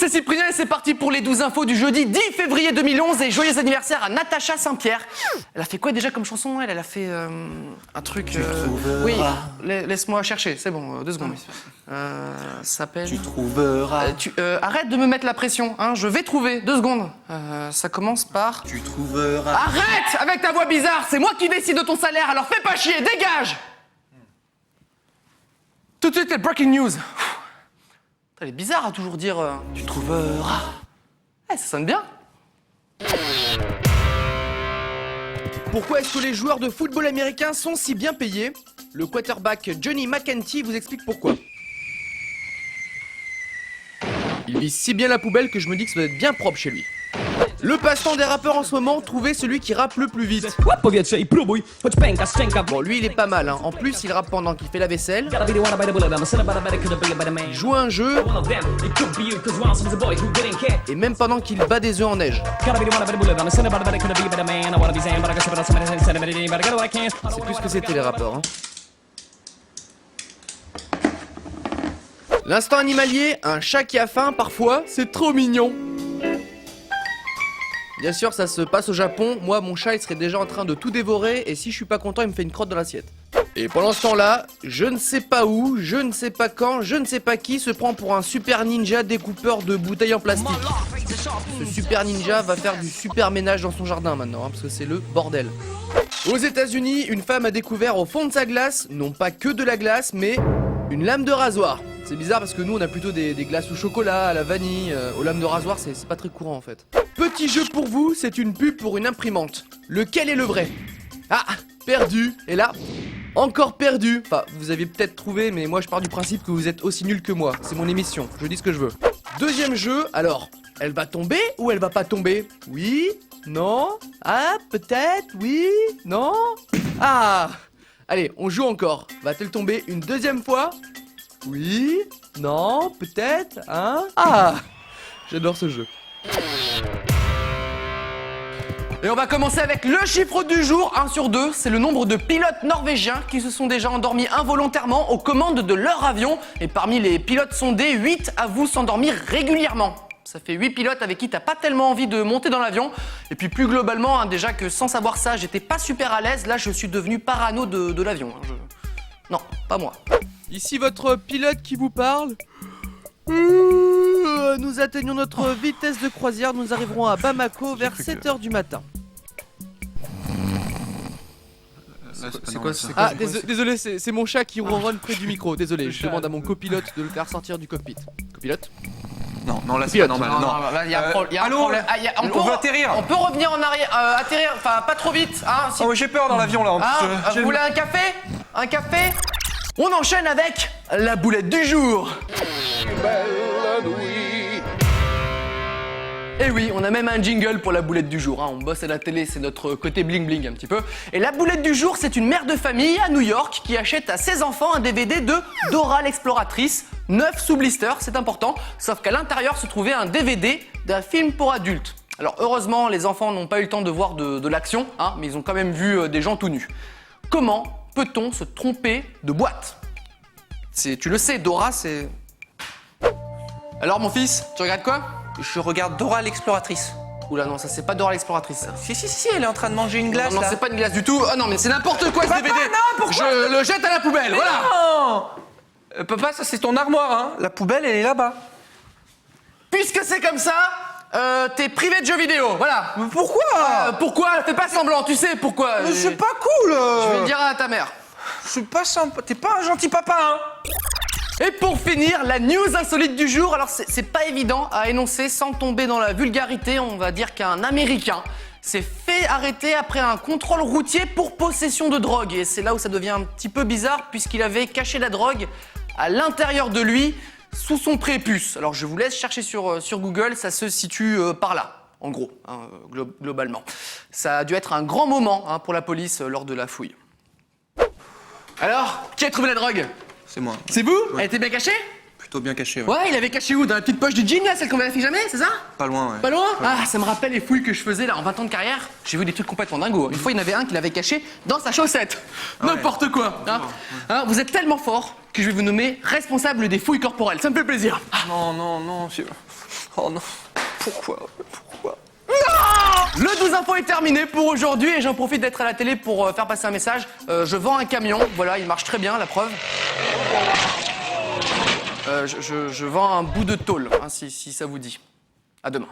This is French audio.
c'est Cyprien et c'est parti pour les 12 infos du jeudi 10 février 2011 et joyeux anniversaire à Natacha Saint-Pierre. Elle a fait quoi déjà comme chanson? Elle a fait un truc... Oui, laisse-moi chercher, c'est bon, 2 secondes. S'appelle... Tu trouveras... arrête de me mettre la pression, hein, je vais trouver, 2 secondes. Ça commence par... Tu trouveras... Arrête avec ta voix bizarre, c'est moi qui décide de ton salaire, alors fais pas chier, dégage! Tout de suite, les breaking news. Elle est bizarre à toujours dire tu trouveras. Ça sonne bien. Pourquoi est-ce que les joueurs de football américains sont si bien payés? Le quarterback Johnny McEntee vous explique pourquoi. Il vise si bien la poubelle que je me dis que ça doit être bien propre chez lui. Le passe-temps des rappeurs en ce moment, trouver celui qui rappe le plus vite. Bon, lui il est pas mal, hein. En plus il rappe pendant qu'il fait la vaisselle. Il joue à un jeu. Et même pendant qu'il bat des œufs en neige. C'est plus ce que c'était les rappeurs, hein. L'instant animalier, un chat qui a faim parfois, c'est trop mignon. Bien sûr, ça se passe au Japon. Moi, mon chat, il serait déjà en train de tout dévorer. Et si je suis pas content, il me fait une crotte dans l'assiette. Et pendant ce temps-là, je ne sais pas où, je ne sais pas quand, je ne sais pas qui se prend pour un super ninja découpeur de bouteilles en plastique. Ce super ninja va faire du super ménage dans son jardin maintenant, hein, parce que c'est le bordel. Aux États-Unis, une femme a découvert au fond de sa glace, non pas que de la glace, mais une lame de rasoir. C'est bizarre parce que nous on a plutôt des glaces au chocolat, à la vanille, aux lames de rasoir c'est pas très courant en fait. Petit jeu pour vous, c'est une pub pour une imprimante. Lequel est le vrai? Ah, perdu. Et là, encore perdu. Enfin, vous aviez peut-être trouvé, mais moi je pars du principe que vous êtes aussi nul que moi. C'est mon émission, je dis ce que je veux. Deuxième jeu, alors, elle va tomber ou elle va pas tomber? Oui? Non? Ah, peut-être? Oui? Non? Ah! Allez, on joue encore. Va-t-elle tomber une deuxième fois? Oui? Non? Peut-être? Hein? Ah! J'adore ce jeu. Et on va commencer avec le chiffre du jour, 1 sur 2. C'est le nombre de pilotes norvégiens qui se sont déjà endormis involontairement aux commandes de leur avion. Et parmi les pilotes sondés, 8 avouent s'endormir régulièrement. Ça fait 8 pilotes avec qui t'as pas tellement envie de monter dans l'avion. Et puis plus globalement, hein, déjà que sans savoir ça, j'étais pas super à l'aise. Là, je suis devenu parano de l'avion. Hein. Non, pas moi. Ici votre pilote qui vous parle. Nous atteignons notre vitesse de croisière. Nous arriverons à Bamako vers 7h du matin. C'est quoi? Ah, désolé, c'est mon chat qui ronronne près du micro. Désolé, je demande à mon copilote de le faire sortir du cockpit. Copilote? Non, là c'est pas normal. Non. Là, il y a un problème. On veut atterrir. On peut revenir en arrière, atterrir, enfin pas trop vite. Hein, si... Oh, j'ai peur dans l'avion là. En plus, vous voulez un café? Un café? On enchaîne avec la boulette du jour. Et oui, on a même un jingle pour la boulette du jour, hein. On bosse à la télé, c'est notre côté bling bling un petit peu. Et la boulette du jour, c'est une mère de famille à New York qui achète à ses enfants un DVD de Dora l'exploratrice, 9 sous blister, c'est important, sauf qu'à l'intérieur se trouvait un DVD d'un film pour adultes. Alors heureusement, les enfants n'ont pas eu le temps de voir de l'action, hein, mais ils ont quand même vu des gens tout nus. Comment peut-on se tromper de boîte? Tu le sais, Dora, c'est... Alors mon fils, tu regardes quoi? je regarde Dora l'exploratrice. Oula non, ça c'est pas Dora l'exploratrice ça. Si, elle est en train de manger une glace. Non, là. c'est pas une glace du tout. Ah non, mais c'est n'importe quoi ce DVD. Non, pourquoi? Je le jette à la poubelle, Mais voilà. Non papa, ça c'est ton armoire, hein. La poubelle, elle est là-bas. Puisque c'est comme ça, t'es privé de jeux vidéo, voilà. Mais pourquoi? Pourquoi? Fais pas semblant, tu sais pourquoi. Mais c'est pas cool. Je vais le dire à ta mère. C'est pas sympa. T'es pas un gentil papa, hein. Et pour finir, la news insolite du jour. Alors c'est pas évident à énoncer sans tomber dans la vulgarité. On va dire qu'un Américain s'est fait arrêter après un contrôle routier pour possession de drogue. Et c'est là où ça devient un petit peu bizarre puisqu'il avait caché la drogue à l'intérieur de lui, sous son prépuce. Alors je vous laisse chercher sur Google, ça se situe par là, en gros, hein, globalement. Ça a dû être un grand moment hein, pour la police lors de la fouille. Alors, qui a trouvé la drogue? C'est moi. C'est vous? Ouais. Elle était bien cachée? Plutôt bien caché, ouais. Ouais, il avait caché où? Dans la petite poche du jean là, celle qu'on vérifie jamais, c'est ça? Pas loin, ouais. Pas loin? Ah, ça me rappelle les fouilles que je faisais là en 20 ans de carrière. J'ai vu des trucs complètement dingos. Une fois, il y en avait un qui l'avait caché dans sa chaussette. Ah ouais. N'importe quoi. Hein. Hein, vous êtes tellement fort que je vais vous nommer responsable des fouilles corporelles. Ça me fait plaisir. Non. Oh non, pourquoi? Le 12 info est terminé pour aujourd'hui et j'en profite d'être à la télé pour faire passer un message. Je vends un camion, voilà, il marche très bien, la preuve. Je vends un bout de tôle, hein, si ça vous dit. À demain.